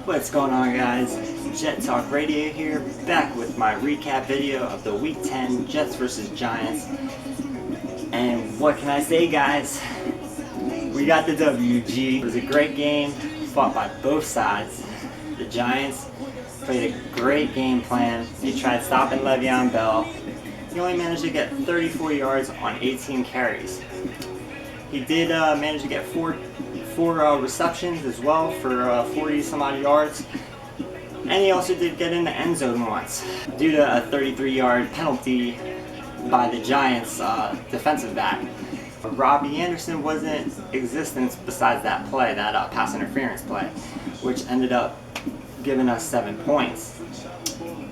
What's going on, guys? Jet Talk Radio here, back with my recap video of the Week 10 Jets vs. Giants. And what can I say, guys? We got the WG. It was a great game, fought by both sides. The Giants played a great game plan. They tried stopping Le'Veon Bell. He only managed to get 34 yards on 18 carries. He did manage to get four receptions as well for 40 some odd yards, and he also did get in the end zone once due to a 33-yard penalty by the Giants defensive back. Robbie Anderson wasn't in existence besides that play, that pass interference play, which ended up giving us 7 points.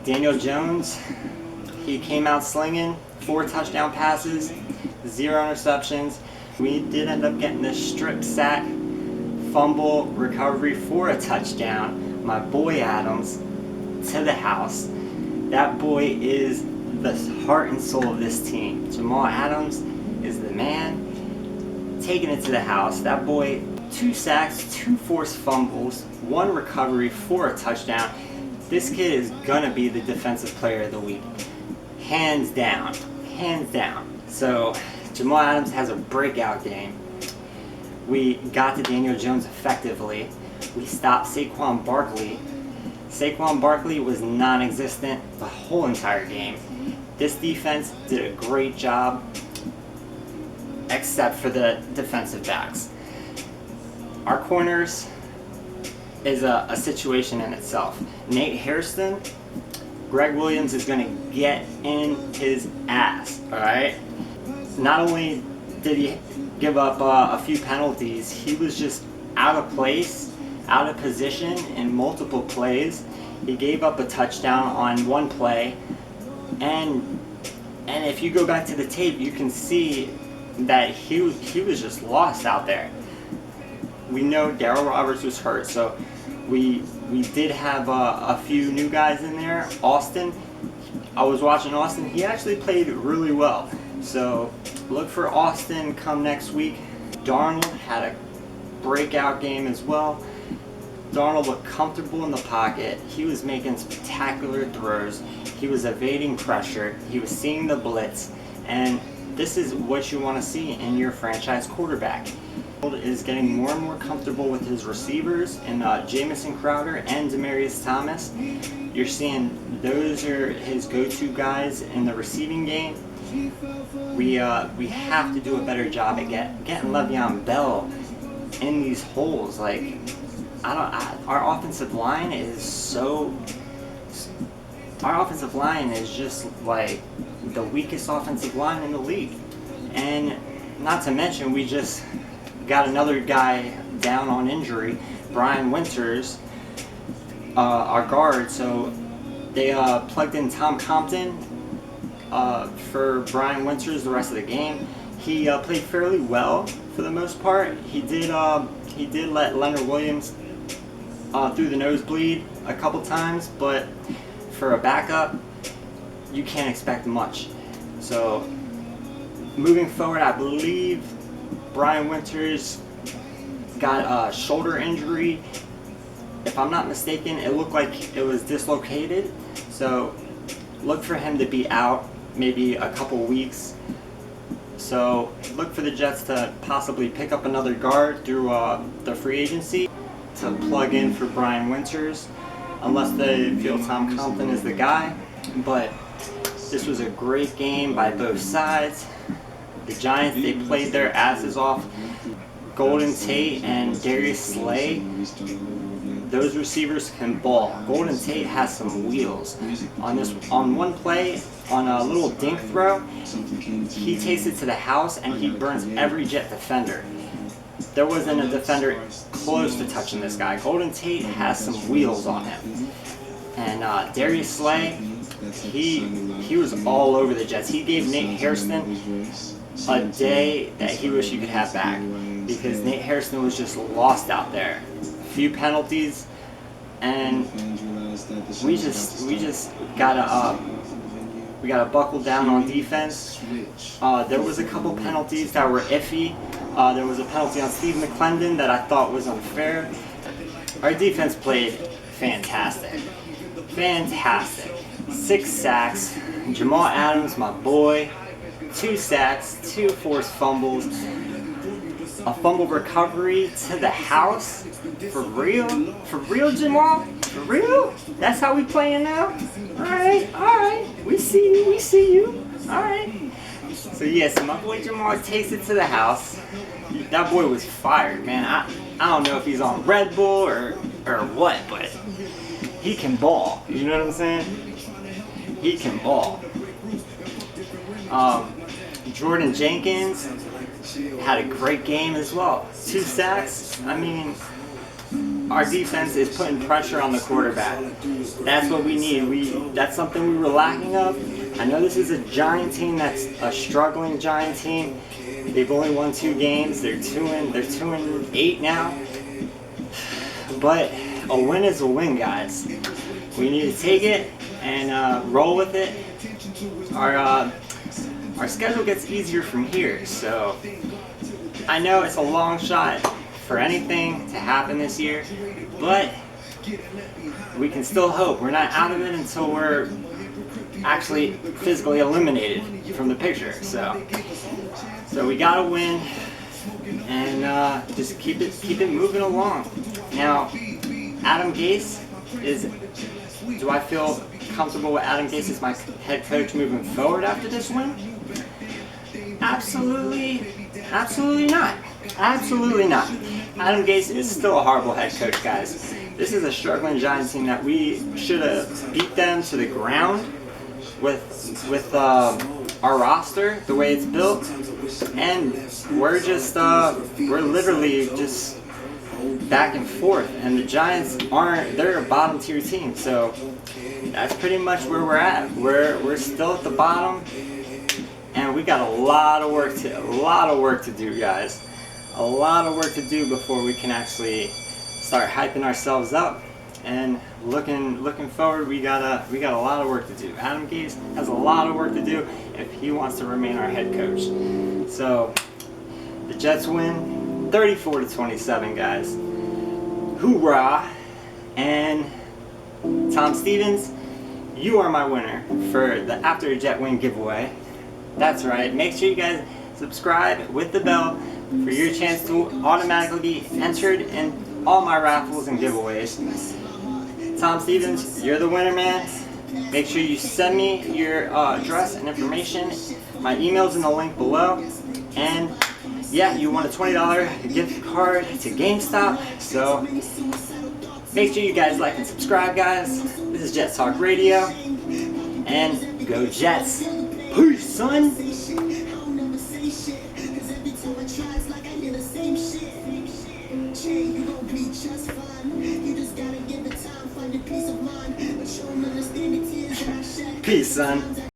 Daniel Jones, he came out slinging, 4 touchdown passes, 0 interceptions. We did end up getting the strip sack, fumble recovery for a touchdown. My boy Adams to the house. That boy is the heart and soul of this team. Jamal Adams is the man, taking it to the house. That boy, 2 sacks, 2 forced fumbles, 1 recovery for a touchdown. This kid is gonna be the defensive player of the week, hands down, hands down. So Jamal Adams has a breakout game. We got to Daniel Jones effectively. We stopped Saquon Barkley. Saquon Barkley was non-existent the whole entire game. This defense did a great job, except for the defensive backs. Our corners is a situation in itself. Nate Hairston, Greg Williams is going to get in his ass, all right? Not only did he give up a few penalties, he was just out of place, out of position in multiple plays. He gave up a touchdown on one play, and if you go back to the tape, you can see that he was just lost out there. We know Darryl Roberts was hurt, so we did have a few new guys in there. Austin, I was watching Austin. He actually played really well. So look for Austin come next week. Darnold had a breakout game as well. Darnold looked comfortable in the pocket. He was making spectacular throws. He was evading pressure. He was seeing the blitz. And this is what you want to see in your franchise quarterback. Darnold is getting more and more comfortable with his receivers and Jamison Crowder and Demaryius Thomas. You're seeing those are his go-to guys in the receiving game. We have to do a better job at getting Le'Veon Bell in these holes. Like, our offensive line is just like the weakest offensive line in the league. And not to mention, we just got another guy down on injury, Brian Winters, our guard. So they plugged in Tom Compton for Brian Winters the rest of the game. He played fairly well for the most part. He did let Leonard Williams through the nosebleed a couple times, but for a backup, you can't expect much. So moving forward, I believe Brian Winters got a shoulder injury. If I'm not mistaken, it looked like it was dislocated. So look for him to be out maybe a couple weeks. So look for the Jets to possibly pick up another guard through the free agency to plug in for Brian Winters, unless they feel Tom Compton is the guy. But this was a great game by both sides. The Giants, they played their asses off. Golden Tate and Darius Slay, those receivers can ball. Golden Tate has some wheels. On one play, on a little dink throw, he takes it to the house and he burns every Jet defender. There wasn't a defender close to touching this guy. Golden Tate has some wheels on him. And Darius Slay, he was all over the Jets. He gave Nate Hairston a day that he wished he could have back, because Nate Hairston was just lost out there. Few penalties, and we just gotta buckle down on defense. There was a couple penalties that were iffy. There was a penalty on Steve McClendon that I thought was unfair. our defense played fantastic. Fantastic. 6 sacks. Jamal Adams, my boy. 2 sacks, 2 forced fumbles. A fumble recovery to the house. For real? For real, Jamal? For real? That's how we playing now? Alright. We see you. Alright. So yes, my boy Jamal takes it to the house. That boy was fired, man. I don't know if he's on Red Bull or what, but he can ball. You know what I'm saying? He can ball. Jordan Jenkins had a great game as well. 2 sacks. I mean, our defense is putting pressure on the quarterback. That's what we need. That's something we were lacking of. I know this is a Giant team that's a struggling Giant team. They've only won 2 games. They're 2-8 now. But a win is a win, guys. We need to take it and roll with it. Our schedule gets easier from here, so I know it's a long shot for anything to happen this year, but we can still hope. We're not out of it until we're actually physically eliminated from the picture. So we gotta win and just keep it moving along. Now, Adam Gase is. Do I feel comfortable with Adam Gase as my head coach moving forward after this win? Absolutely not. Absolutely not. Adam Gase is still a horrible head coach, guys. This is a struggling Giants team that we should have beat them to the ground with our roster, the way it's built, and we're literally just back and forth. And the Giants they're a bottom tier team, so that's pretty much where we're at. We're still at the bottom. And we got a lot of work to do, guys. A lot of work to do before we can actually start hyping ourselves up. And looking forward, we got a lot of work to do. Adam Gase has a lot of work to do if he wants to remain our head coach. So the Jets win 34-27, guys. Hoorah! And Tom Stevens, you are my winner for the After a Jet Win giveaway. That's right. Make sure you guys subscribe with the bell for your chance to automatically be entered in all my raffles and giveaways. Tom Stevens, you're the winner, man. Make sure you send me your address and information. My email's in the link below. And yeah, you won a $20 gift card to GameStop. So make sure you guys like and subscribe, guys. This is Jets Talk Radio. And go Jets. Peace, son! Peace, son.